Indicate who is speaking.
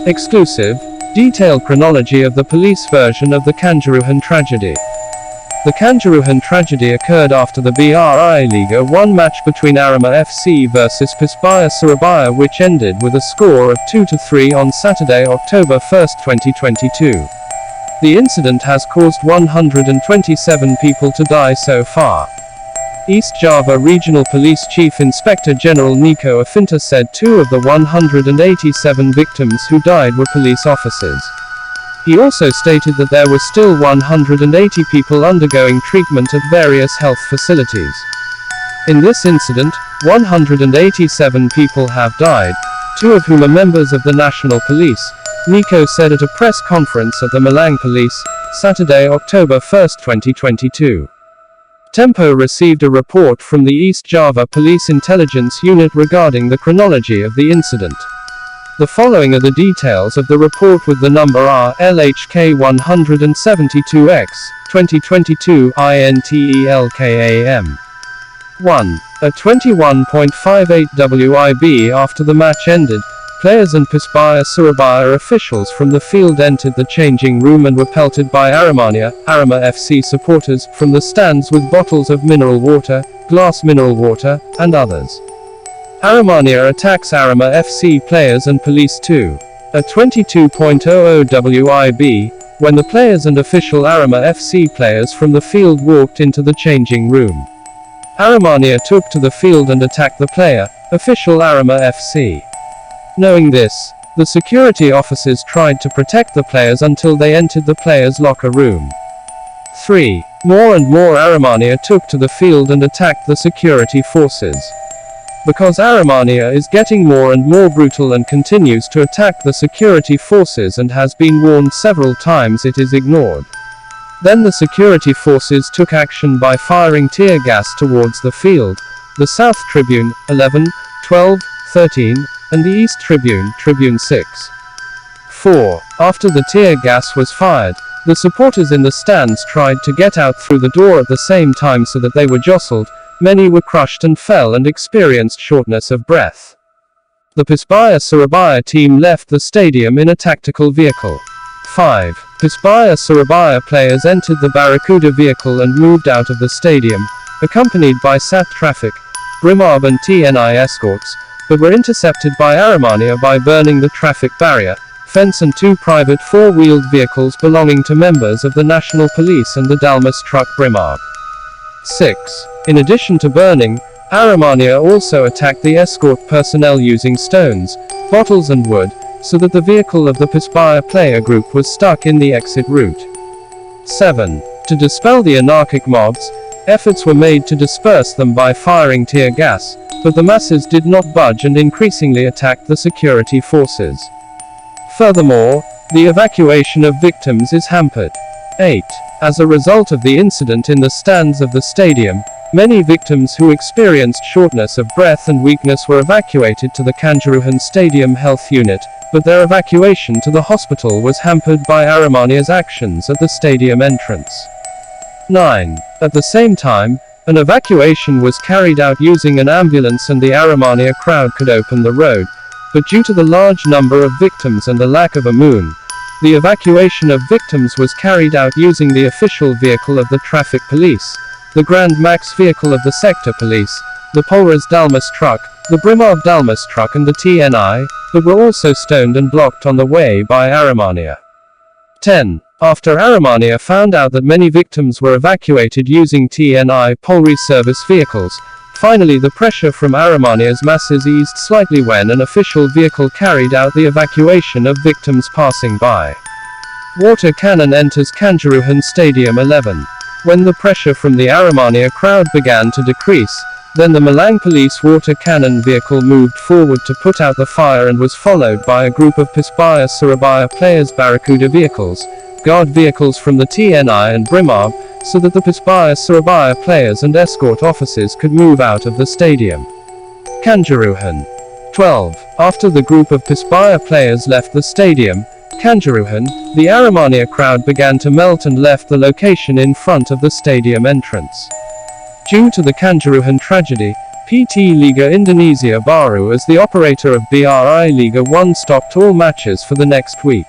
Speaker 1: Exclusive, detailed chronology of the police version of the Kanjuruhan tragedy. The Kanjuruhan tragedy occurred after the BRI Liga 1 match between Arema FC versus Persebaya Surabaya, which ended with a score of 2-3 on Saturday, October 1, 2022. The incident has caused 127 people to die so far. East Java Regional Police Chief Inspector General Nico Afinta said 2 of the 187 victims who died were police officers. He also stated that there were still 180 people undergoing treatment at various health facilities. In this incident, 187 people have died, 2 of whom are members of the National Police, Nico said at a press conference at the Malang Police, Saturday, October 1, 2022. Tempo received a report from the East Java Police Intelligence Unit regarding the chronology of the incident. The following are the details of the report with the number RLHK 172X, 2022 INTELKAM. 1. At 21.58 WIB after the match ended, players and Persebaya Surabaya officials from the field entered the changing room and were pelted by Arema FC supporters from the stands with bottles of mineral water, glass mineral water, and others. Arema attacks Arema FC players and police too. At 22.00 WIB, when the players and official Arema FC players from the field walked into the changing room, Arema took to the field and attacked the player, official Arema FC. Knowing this, the security officers tried to protect the players until they entered the players' locker room. 3. More and more Arema took to the field and attacked the security forces. Because Arema is getting more and more brutal and continues to attack the security forces and has been warned several times, it is ignored. Then the security forces took action by firing tear gas towards the field, the South Tribune, 11, 12, 13, and the East Tribune, Tribune 6. 4. After the tear gas was fired, the supporters in the stands tried to get out through the door at the same time so that they were jostled, many were crushed and fell and experienced shortness of breath. The Persebaya Surabaya team left the stadium in a tactical vehicle. 5. Persebaya Surabaya players entered the Barracuda vehicle and moved out of the stadium, accompanied by SAT traffic, BRIMAB and TNI escorts, but were intercepted by Arema by burning the traffic barrier, fence and 2 private 4-wheeled vehicles belonging to members of the National Police and the Dalmas truck BRIMAB. 6. In addition to burning, Arema also attacked the escort personnel using stones, bottles and wood, so that the vehicle of the Persebaya player group was stuck in the exit route. 7. To dispel the anarchic mobs, efforts were made to disperse them by firing tear gas, but the masses did not budge and increasingly attacked the security forces. Furthermore, the evacuation of victims is hampered. 8. As a result of the incident in the stands of the stadium, many victims who experienced shortness of breath and weakness were evacuated to the Kanjuruhan Stadium Health Unit, but their evacuation to the hospital was hampered by Arema's actions at the stadium entrance. 9. At the same time, an evacuation was carried out using an ambulance and the Arema crowd could open the road, but due to the large number of victims and the lack of a moon, the evacuation of victims was carried out using the official vehicle of the traffic police, the Grand Max vehicle of the sector police, the Polres Dalmas truck, the BRIMAB Dalmas truck and the TNI, but were also stoned and blocked on the way by Arema. 10. After Arema found out that many victims were evacuated using TNI Polri service vehicles, finally the pressure from Arema's masses eased slightly when an official vehicle carried out the evacuation of victims passing by. Water cannon enters Kanjuruhan Stadium 11. When the pressure from the Arema crowd began to decrease, then the Malang Police water cannon vehicle moved forward to put out the fire and was followed by a group of Persebaya Surabaya players' Barracuda vehicles, guard vehicles from the TNI and BRIMAB, so that the Persebaya Surabaya players and escort officers could move out of the stadium. Kanjuruhan. 12. After the group of Persebaya players left the stadium, Kanjuruhan, the Arema crowd began to melt and left the location in front of the stadium entrance. Due to the Kanjuruhan tragedy, PT Liga Indonesia baru as the operator of BRI Liga 1 stopped all matches for the next week.